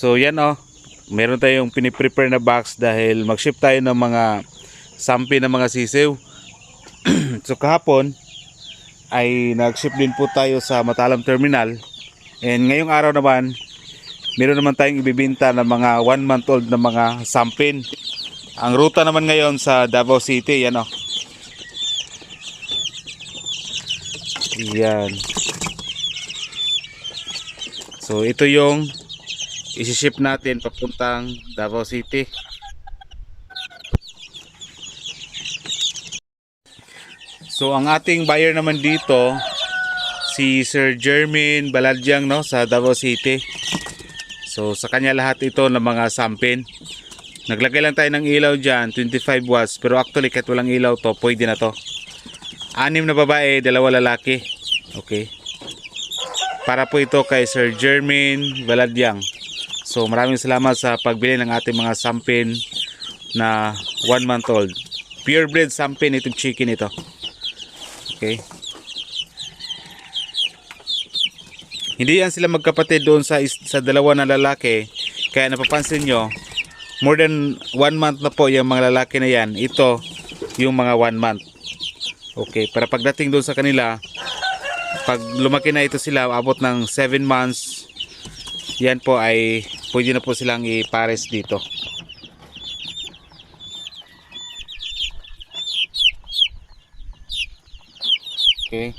So yan meron tayong piniprepare na box dahil mag-ship tayo ng mga sampi ng mga sisiw. So kahapon ay nag-ship din po tayo sa Matalam Terminal. And ngayong araw naman, meron naman tayong ibibenta ng mga 1 month old na mga sampin. Ang ruta naman ngayon sa Davao City, yan Yan. So ito yung isi-ship natin papuntang Davao City. So ang ating buyer naman dito si Sir Jermaine Baladyang sa Davao City. So sa kanya lahat ito ng mga sampin. Naglagay lang tayo ng ilaw dyan, 25 watts, pero actually kahit walang ilaw to, pwede na to. 6 na babae, 2 lalaki. Okay. Para po ito kay Sir Jermaine Baladyang. So maraming salamat sa pagbili ng ating mga sampin na 1 month old. Purebred sampin itong chicken ito. Okay. Hindi yan sila magkapatid doon sa dalawa na lalaki. Kaya napapansin nyo, more than 1 month na po yung mga lalaki na yan. Ito yung mga 1 month. Okay, para pagdating doon sa kanila, pag lumaki na ito sila, abot ng 7 months, yan po ay pwede na po silang ipares dito. Okay,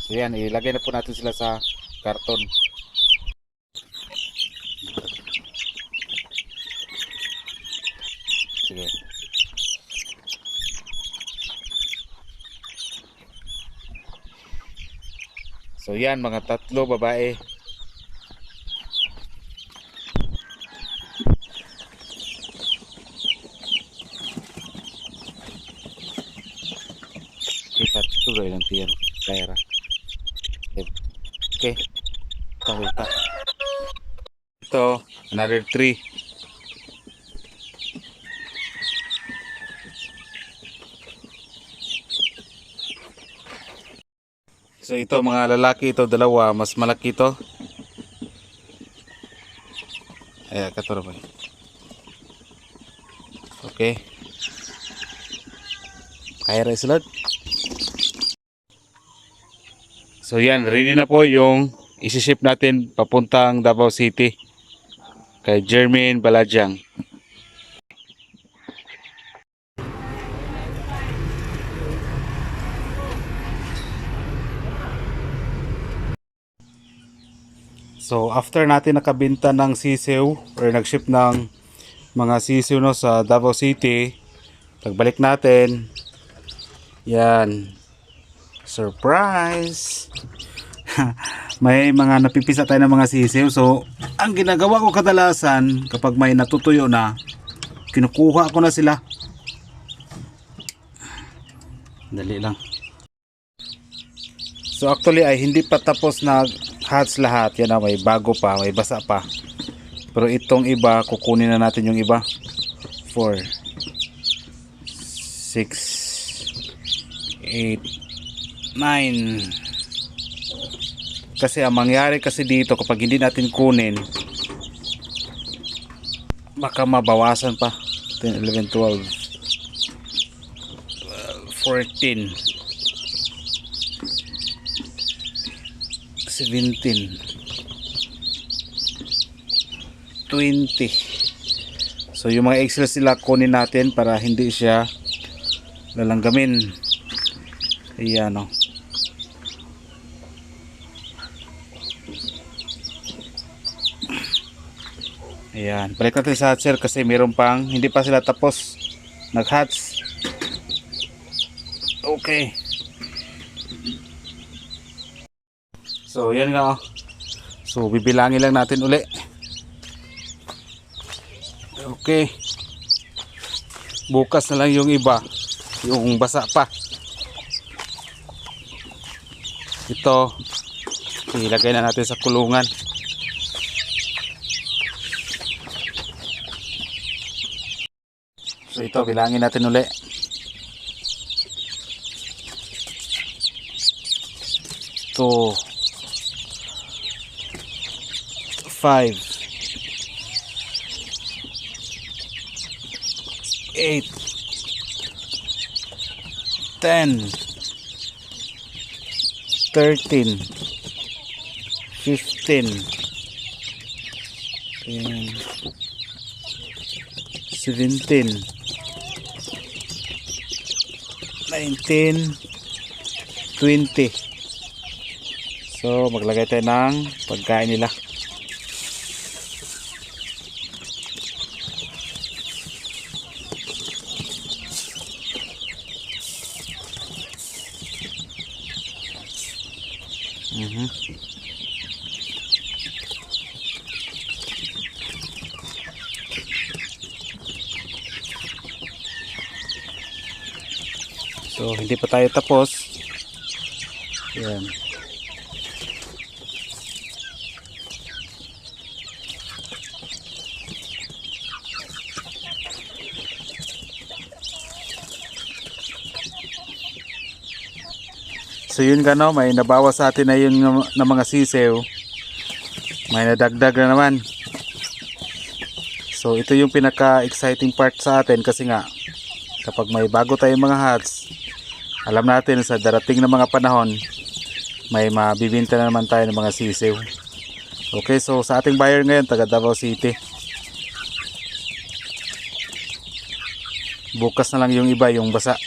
so yan, ilagay na po natin sila sa karton. Sige. So yan, mga 3 babae. Okay, 3 lang tiyan. Kaya okay. Ito, another 3. So ito mga lalaki, ito 2, mas malaki ito. Ayan, katuro ba? Okay. Kaya rin sulod. So yan, ready na po yung isi-ship natin papuntang Davao City kay Jermaine Baladyang. So after natin nakabenta ng sisiw or nag-ship ng mga sisiw sa Davao City, pagbalik natin, yan, surprise! May mga napipisa tayo ng mga sisiw. So ang ginagawa ko kadalasan kapag may natutuyo na, kinukuha ko na sila. Dali lang. So actually ay hindi pa tapos na hatch lahat. Yan may bago pa, may basa pa. Pero itong iba, kukunin na natin yung iba. 4 6 8 9. Kasi ang mangyari kasi dito kapag hindi natin kunin, baka mabawasan pa. 10, 11, 12 14 17 20. So yung mga eggs sila kunin natin para hindi siya lalanggamin. Ayan Ayan, balik natin sa hatcher kasi mayroon pang hindi pa sila tapos nag-hatch. Okay. So yan nga. So bibilangin lang natin uli. Okay. Bukas na lang yung iba, yung basa pa. Ito ilagay na natin sa kulungan. So ito bilangin natin uli. 2 5 8, 10, 13, 15, 17, 19, 20. So maglagay tayo ng pagkain nila. So hindi pa tayo tapos. Yan. So yun gano, may nabawas sa atin na yun na mga sisew. May nadagdag na naman. So ito yung pinaka-exciting part sa atin kasi nga kapag may bago tayong mga hats, alam natin sa darating na mga panahon may mabibinta na naman tayo ng mga sisiw. Okay, so sa ating buyer ngayon taga Davao City. Bukas na lang yung iba, yung basa.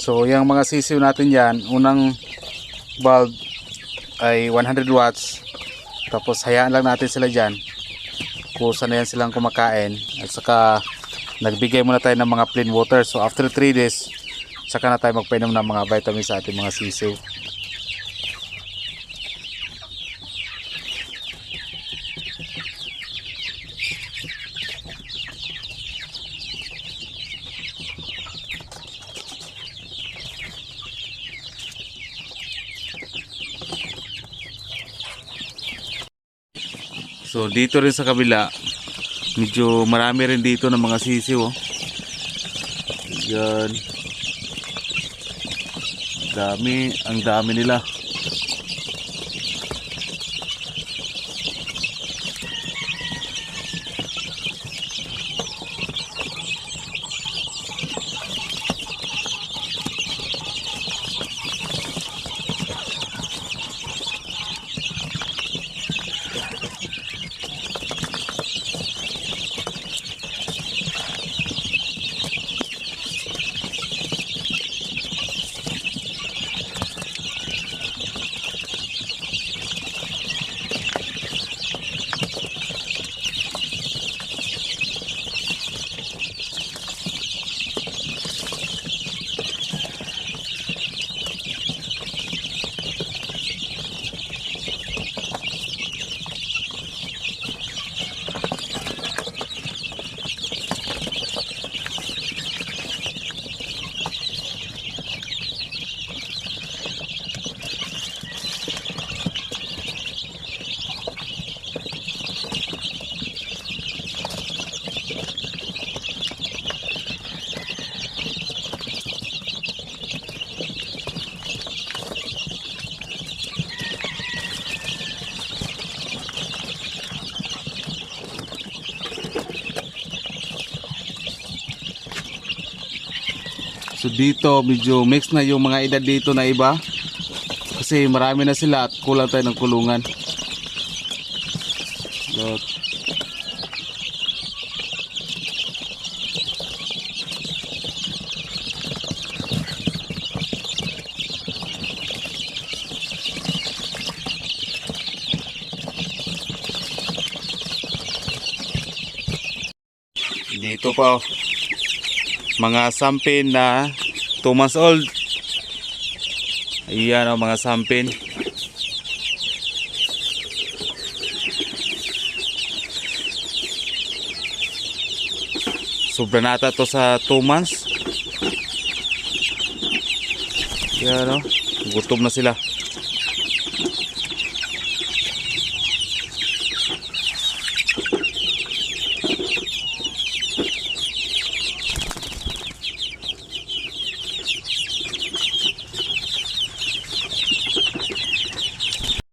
So yung mga sisiw natin yan, unang bulb ay 100 watts. Tapos hayaan lang natin sila dyan. Kusa na yan silang kumakain. At saka nagbigay muna tayo ng mga plain water. So after 3 days, saka na tayo magpainom ng mga vitamins sa ating mga sisiw. So dito rin sa kabila, medyo marami rin dito ng mga sisiw. Oh. Yan. Dami, ang dami nila. So dito medyo mix na yung mga edad dito na iba. Kasi marami na sila at kulang tayo ng kulungan. Look. Dito pa mga sampin na 2 months old. Ayan o, mga sampin. sobra na ata to sa 2 months. Yan no, gutom na sila.